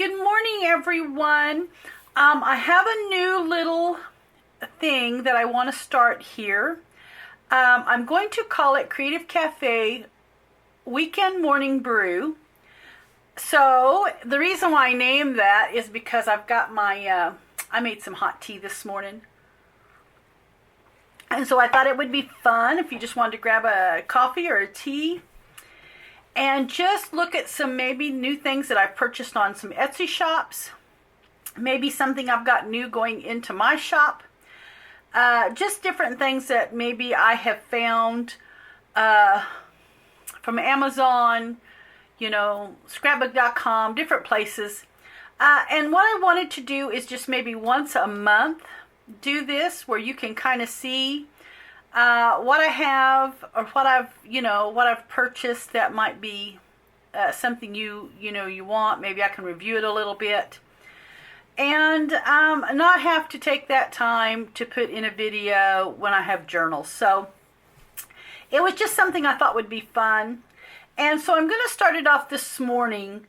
Good morning, everyone. I have a new little thing that I want to start here. I'm going to call it Creative Cafe Weekend Morning Brew. So the reason why I named that is because I've got my, I made some hot tea this morning. And so I thought it would be fun if you just wanted to grab a coffee or a tea and just look at some maybe new things that I've purchased on some Etsy shops. Maybe something I've got new going into my shop. Just different things that maybe I have found from Amazon, scrapbook.com, different places. And what I wanted to do is just maybe once a month do this where you can kind of see what I have or what I've purchased that might be something you want. Maybe I can review it a little bit and not have to take that time to put in a video when I have journals. So it was just something I thought would be fun. And so I'm going to start it off this morning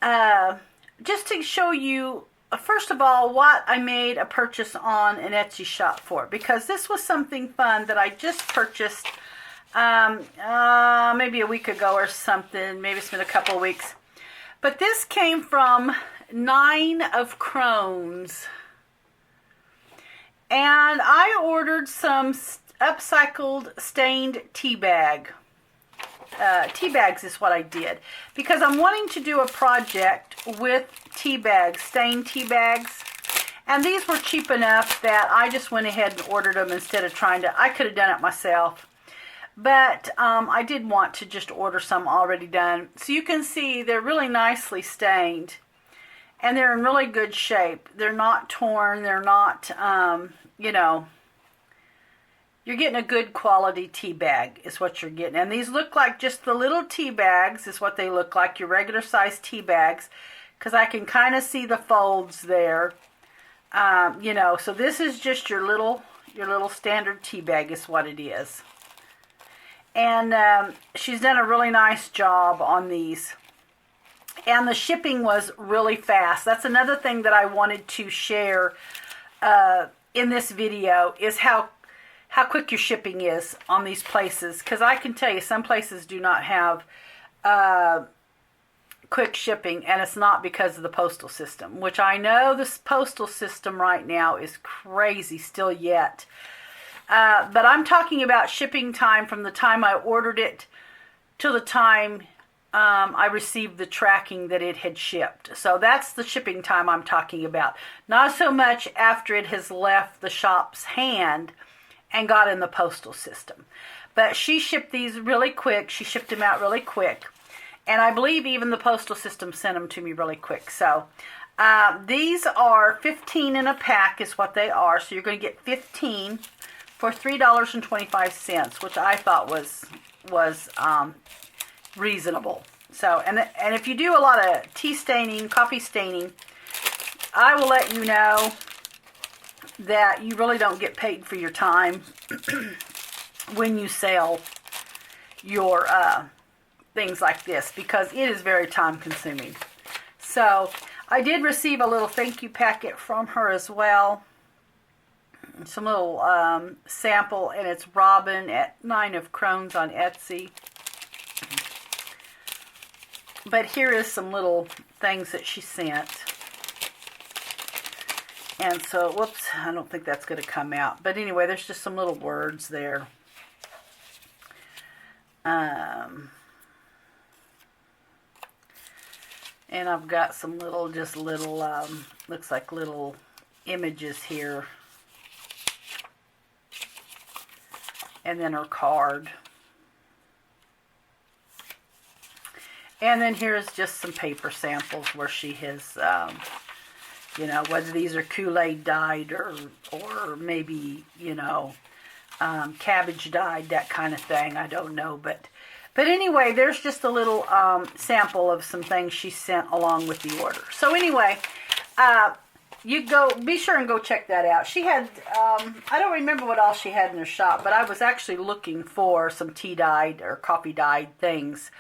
just to show you first of all, what I made a purchase on an Etsy shop for, because this was something fun that I just purchased maybe a week ago or something. Maybe it's been a couple of weeks. But this came from 9 of Crohn's. And I ordered some upcycled stained tea bag. Tea bags is what I did because I'm wanting to do a project with tea bags, stained tea bags, and these were cheap enough that I just went ahead and ordered them instead of I could have done it myself, but I did want to just order some already done. So you can see they're really nicely stained and they're in really good shape. They're not torn, they're not, you're getting a good quality tea bag is what you're getting. And these look like just the little tea bags is what they look like, your regular size tea bags, because I can kind of see the folds there. So this is just your little standard tea bag is what it is. And she's done a really nice job on these. And the shipping was really fast. That's another thing that I wanted to share in this video is how quick your shipping is on these places. Because I can tell you, some places do not have quick shipping, and it's not because of the postal system, which I know this postal system right now is crazy still yet. But I'm talking about shipping time from the time I ordered it to the time I received the tracking that it had shipped. So that's the shipping time I'm talking about. Not so much after it has left the shop's hand and got in the postal system. But she shipped these really quick. She shipped them out really quick. And I believe even the postal system sent them to me really quick. So these are 15 in a pack is what they are. So you're going to get 15 for $3.25, which I thought was reasonable. So, and if you do a lot of tea staining, coffee staining, I will let you know that you really don't get paid for your time when you sell your things like this, because it is very time consuming. So I did receive a little thank you packet from her as well. Some little sample, and it's Robin at 9 of Crohn's on Etsy. But here is some little things that she sent. And so, whoops, I don't think that's going to come out. But anyway, there's just some little words there. And I've got some little, looks like little images here. And then her card. And then here's just some paper samples where she has, whether these are Kool-Aid dyed or maybe, cabbage dyed, that kind of thing. I don't know. But anyway, there's just a little sample of some things she sent along with the order. So anyway, be sure and go check that out. She had, I don't remember what all she had in her shop, but I was actually looking for some tea dyed or coffee dyed things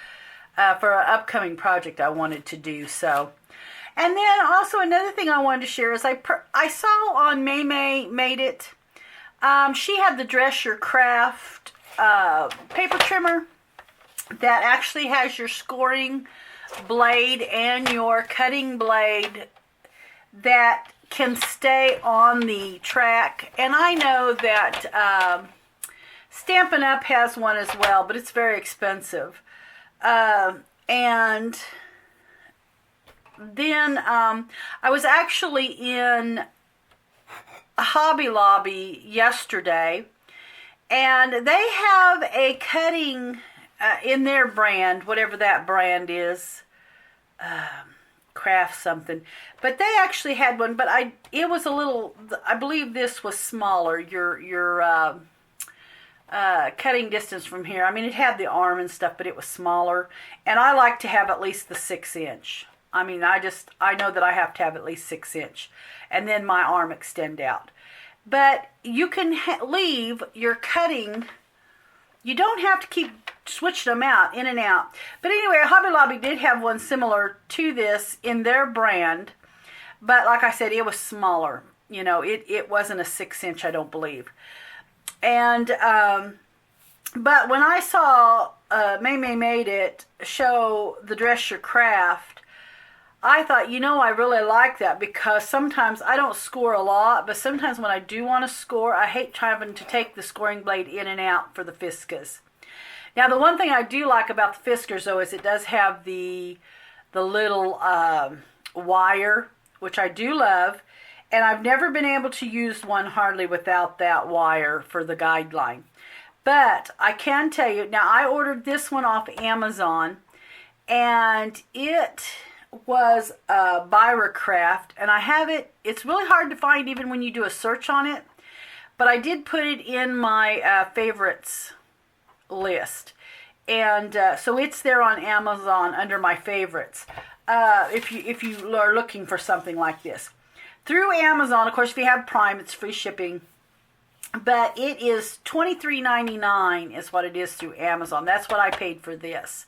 for an upcoming project I wanted to do. So And then also another thing I wanted to share is I saw on May Made It, she had the Dress Your Craft paper trimmer that actually has your scoring blade and your cutting blade that can stay on the track. And I know that Stampin' Up! Has one as well, but it's very expensive. And then I was actually in Hobby Lobby yesterday, and they have a cutting in their brand, whatever that brand is, craft something. But they actually had one, but it was a little, I believe this was smaller, your cutting distance from here. I mean, it had the arm and stuff, but it was smaller. And I like to have at least the 6-inch. I mean, I know that I have to have at least 6-inch. And then my arm extend out. But you can leave your cutting, you don't have to keep switching them out, in and out. But anyway, Hobby Lobby did have one similar to this in their brand. But like I said, it was smaller. You know, it wasn't a 6-inch, I don't believe. And, but when I saw May Made It show the Dress Your Craft, I thought, you know, I really like that, because sometimes I don't score a lot, but sometimes when I do want to score, I hate having to take the scoring blade in and out for the Fiskars. Now, the one thing I do like about the Fiskars, though, is it does have the little wire, which I do love, and I've never been able to use one hardly without that wire for the guideline. But I can tell you, now I ordered this one off Amazon, and it was Craft, and I have it. It's really hard to find even when you do a search on it, but I did put it in my favorites list, and so it's there on Amazon under my favorites. If you are looking for something like this through Amazon, of course, if you have Prime, it's free shipping. But it is $23.99 is what it is through Amazon. That's what I paid for this.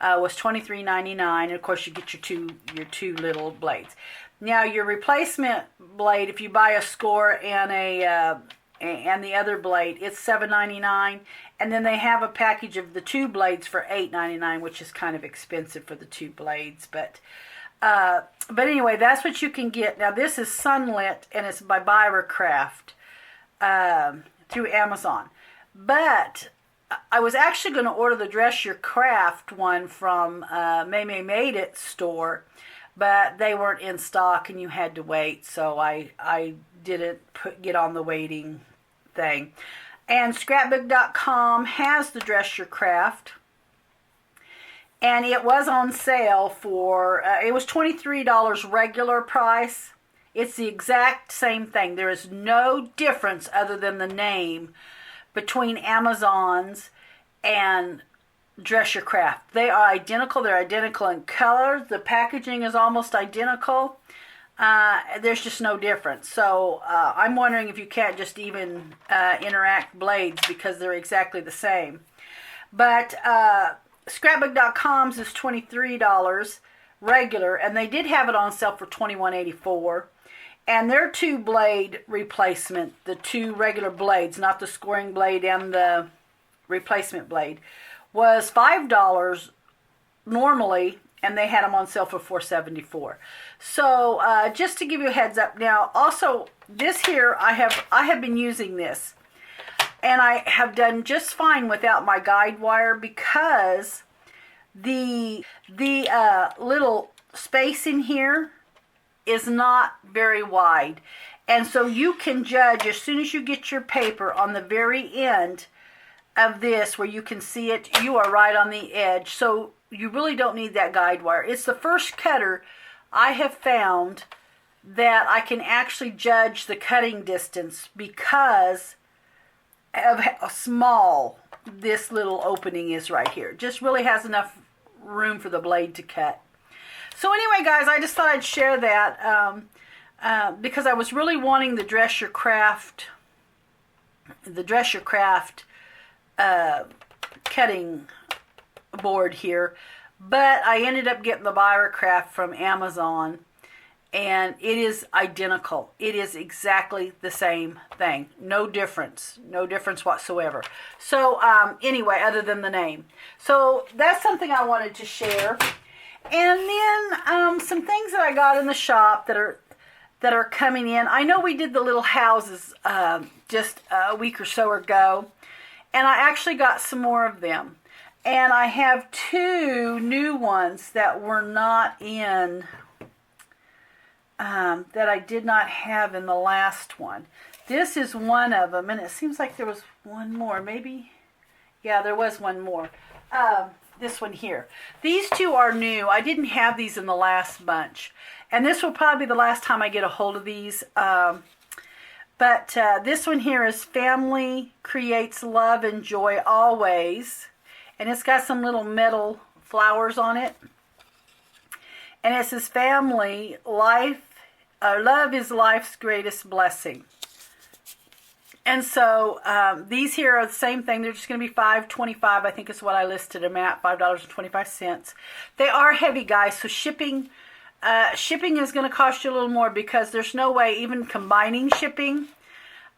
Was $23.99, and of course you get your two little blades. Now your replacement blade, if you buy a score and and the other blade, it's $7.99, and then they have a package of the two blades for $8.99, which is kind of expensive for the two blades, but anyway, that's what you can get. Now this is Sunlit, and it's by Craft through Amazon, but I was actually going to order the Dress Your Craft one from May Made It store, but they weren't in stock and you had to wait, so I didn't get on the waiting thing. And scrapbook.com has the Dress Your Craft, and it was on sale for, it was $23 regular price. It's the exact same thing. There is no difference other than the name between Amazon's and Dress Your Craft. They are identical. They're identical in color. The packaging is almost identical. There's just no difference. So I'm wondering if you can't just even interact blades, because they're exactly the same. But scrapbook.com's is $23 regular, and they did have it on sale for $21.84. And their two blade replacement, the two regular blades, not the scoring blade and the replacement blade, was $5 normally, and they had them on sale for $4.74. So just to give you a heads up. Now also this here, I have been using this, and I have done just fine without my guide wire, because the little space in here is not very wide, and so you can judge as soon as you get your paper on the very end of this, where you can see it, you are right on the edge, so you really don't need that guide wire. It's the first cutter I have found that I can actually judge the cutting distance because of how small this little opening is right here. It just really has enough room for the blade to cut. So anyway, guys, I just thought I'd share that because I was really wanting the Dress Your Craft cutting board here, but I ended up getting the Craft from Amazon, and it is identical. It is exactly the same thing. No difference. No difference whatsoever. So anyway, other than the name. So that's something I wanted to share. And then some things that I got in the shop that are coming in. I know we did the little houses just a week or so ago, and I actually got some more of them. And I have 2 new ones that were not in, that I did not have in the last one. This is one of them, and it seems like there was one more. Maybe, yeah, there was one more. This one here. These 2 are new. I didn't have these in the last bunch. And this will probably be the last time I get a hold of these. But this one here is Family Creates Love and Joy Always. And it's got some little metal flowers on it. And it says, Family, love is life's greatest blessing. And so these here are the same thing. They're just going to be $5.25. I think is what I listed them at, $5.25. They are heavy, guys. So shipping is going to cost you a little more because there's no way, even combining shipping,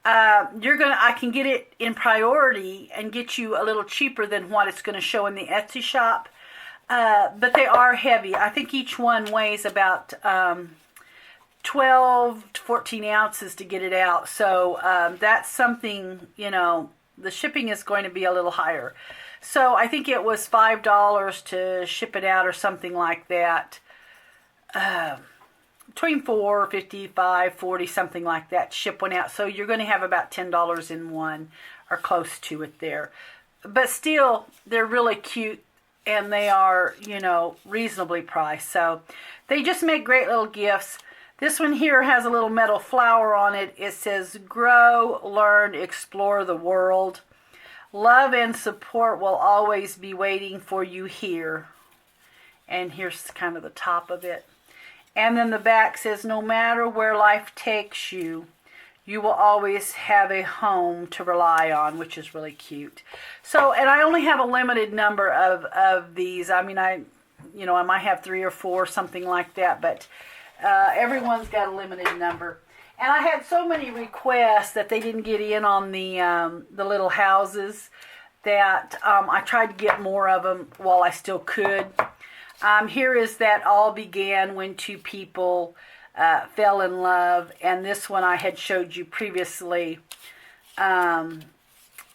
I can get it in priority and get you a little cheaper than what it's going to show in the Etsy shop. But they are heavy. I think each one weighs about 12 to 14 ounces to get it out. So that's something, the shipping is going to be a little higher. So I think it was $5 to ship it out or something like that. Between $4.50, $5.40, something like that, ship one out. So you're going to have about $10 in one or close to it there. But still, they're really cute and they are, reasonably priced. So they just make great little gifts. This one here has a little metal flower on it. It says, grow, learn, explore the world. Love and support will always be waiting for you here. And here's kind of the top of it. And then the back says, no matter where life takes you, you will always have a home to rely on, which is really cute. So, and I only have a limited number of these. I mean, I might have 3 or 4, something like that, but everyone's got a limited number. And I had so many requests that they didn't get in on the little houses that I tried to get more of them while I still could. Here is that all began when 2 people fell in love, and this one I had showed you previously on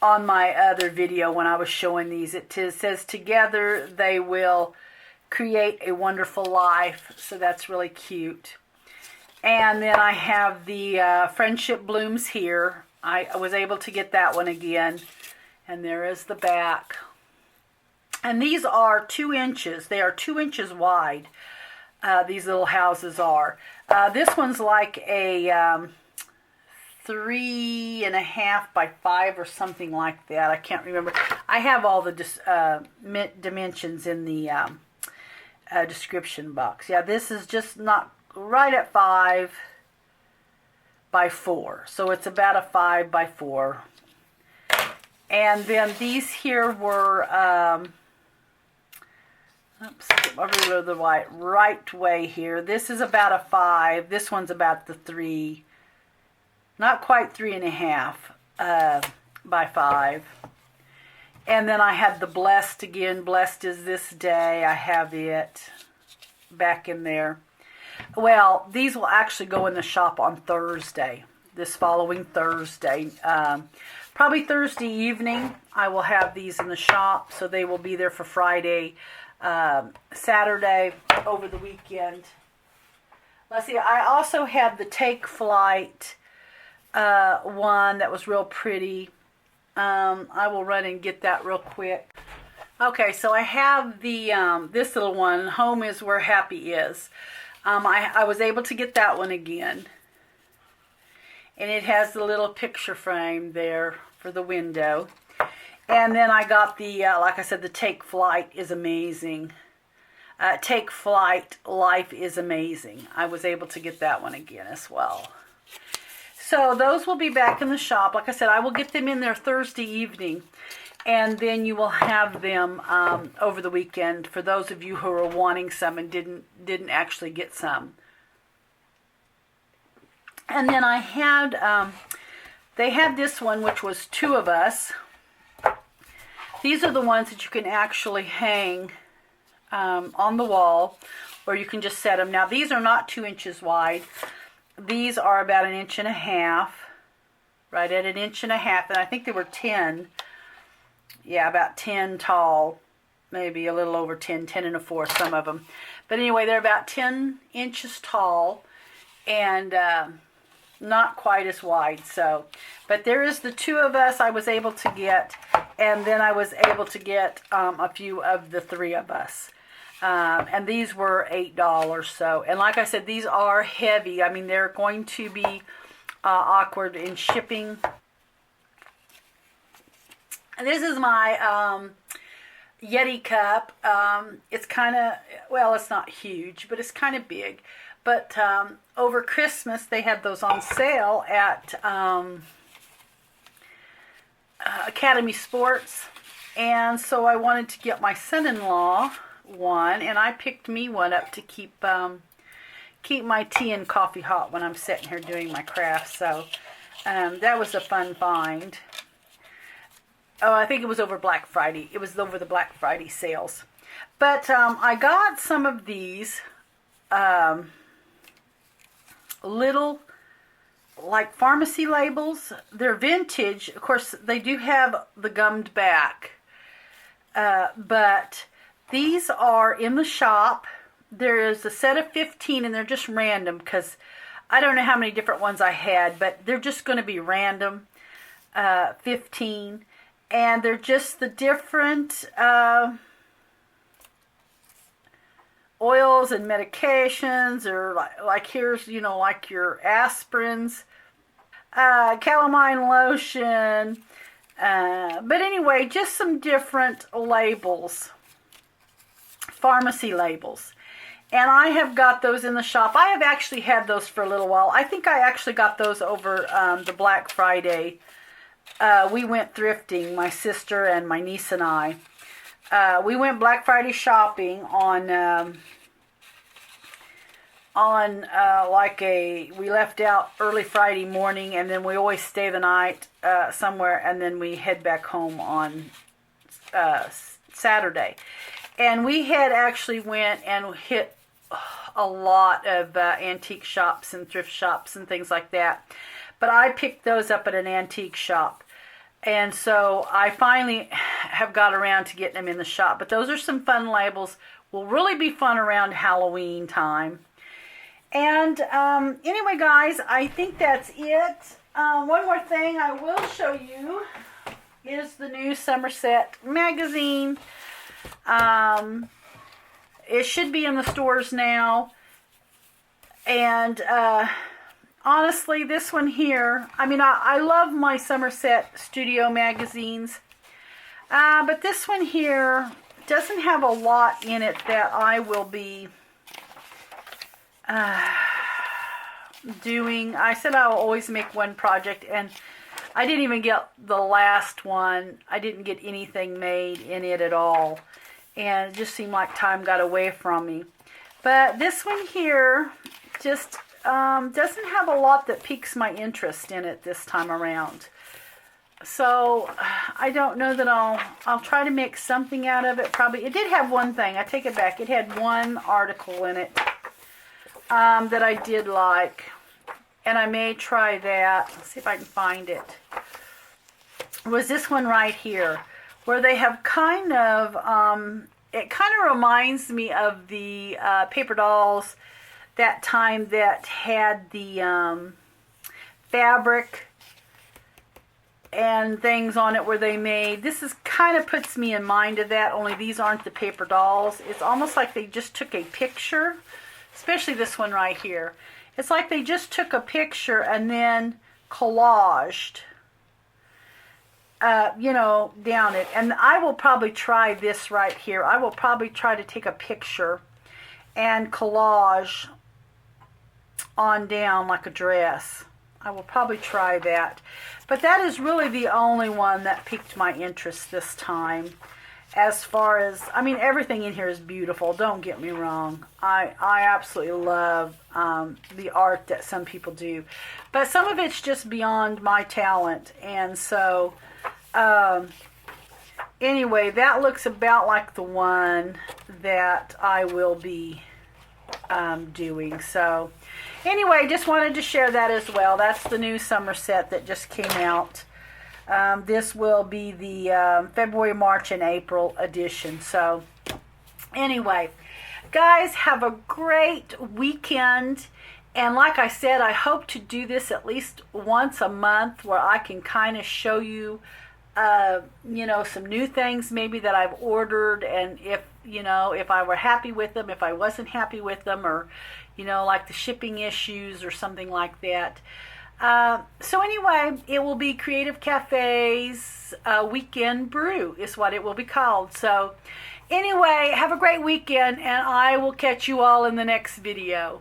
my other video when I was showing these. It says, together they will create a wonderful life, so that's really cute. And then I have the Friendship Blooms here. I was able to get that one again, and there is the back. And these are 2 inches. They are 2 inches wide. These little houses are. This one's like a 3.5 by 5 or something like that. I can't remember. I have all the dimensions in the description box. Yeah, this is just not right at 5 by 4. So it's about a 5 by 4. And then these here were... Oops, I'll go the right way here. This is about a 5. This one's about the 3. Not quite 3.5 by 5. And then I had the Blessed again. Blessed is this day. I have it back in there. Well, these will actually go in the shop on Thursday. This following Thursday. Probably Thursday evening I will have these in the shop. So they will be there for Friday, Saturday, over the weekend. Let's see, I also had the Take Flight one that was real pretty. I will run and get that real quick. Okay, so I have the this little one, Home is Where Happy Is. I was able to get that one again. And it has the little picture frame there for the window. And then I got the, like I said, the Take Flight is amazing. Take Flight, Life is Amazing. I was able to get that one again as well. So those will be back in the shop. Like I said, I will get them in there Thursday evening. And then you will have them over the weekend for those of you who are wanting some and didn't actually get some. And then I had, they had this one, which was 2 of us. These are the ones that you can actually hang on the wall, or you can just set them. Now, these are not 2 inches wide. These are about 1.5 inches, right at 1.5 inches, and I think they were 10. Yeah, about 10 tall, maybe a little over 10, 10 1/4, some of them. But anyway, they're about 10 inches tall, and not quite as wide. So, but there is the 2 of us I was able to get, and then I was able to get a few of the 3 of us. And these were $8. So, and like I said, these are heavy. I mean, they're going to be awkward in shipping. And this is my Yeti cup. It's kind of, well, it's not huge, but it's kind of big. But over Christmas, they had those on sale at Academy Sports. And so I wanted to get my son-in-law one, and I picked me one up to keep my tea and coffee hot when I'm sitting here doing my craft. So that was a fun find. Oh, I think it was over Black Friday. It was over the Black Friday sales. But I got some of these little, like, pharmacy labels. They're vintage. Of course, they do have the gummed back. But these are in the shop. There is a set of 15, and they're just random because I don't know how many different ones I had, but they're just going to be random 15. And they're just the different oils and medications, or like here's, you know, like your aspirins, calamine lotion. But anyway, just some different labels, pharmacy labels. And I have got those in the shop. I have actually had those for a little while. I think I actually got those over the Black Friday. We went thrifting, my sister and my niece and I. We went Black Friday shopping we left out early Friday morning, and then we always stay the night somewhere, and then we head back home on Saturday. And we had actually went and hit a lot of antique shops and thrift shops and things like that. But I picked those up at an antique shop. And so I finally have got around to getting them in the shop. But those are some fun labels. Will really be fun around Halloween time. And anyway, guys, I think that's it. One more thing I will show you is the new Summerset Magazine. It should be in the stores now. And honestly, this one here, I mean, I love my Summerset Studio magazines. But this one here doesn't have a lot in it that I will be doing. I said I'll always make one project, and I didn't even get the last one. I didn't get anything made in it at all. And it just seemed like time got away from me. But this one here just doesn't have a lot that piques my interest in it this time around. So I don't know that I'll try to make something out of it. Probably it did have one thing. I take it back. It had one article in it that I did like, and I may try that. Let's see if I can find it. It was this one right here, where they have kind of it kind of reminds me of the paper dolls that time that had the fabric and things on it where they made. This is kind of puts me in mind of that, only these aren't the paper dolls. It's almost like they just took a picture, especially this one right here. It's like they just took a picture and then collaged, down it. And I will probably try this right here. I will probably try to take a picture and collage on down like a dress. I will probably try that. But that is really the only one that piqued my interest this time. as far as, I mean, everything in here is beautiful. Don't get me wrong. I absolutely love the art that some people do. But some of it's just beyond my talent. And so, anyway, that looks about like the one that I will be doing. So, anyway, just wanted to share that as well. That's the new Summerset that just came out. This will be the February, March, and April edition. So, anyway, guys, have a great weekend. And like I said, I hope to do this at least once a month where I can kind of show you, some new things maybe that I've ordered, and if I were happy with them, if I wasn't happy with them, or, like the shipping issues or something like that. So anyway, it will be Creative Cafe's Weekend Brew is what it will be called. So anyway, have a great weekend, and I will catch you all in the next video.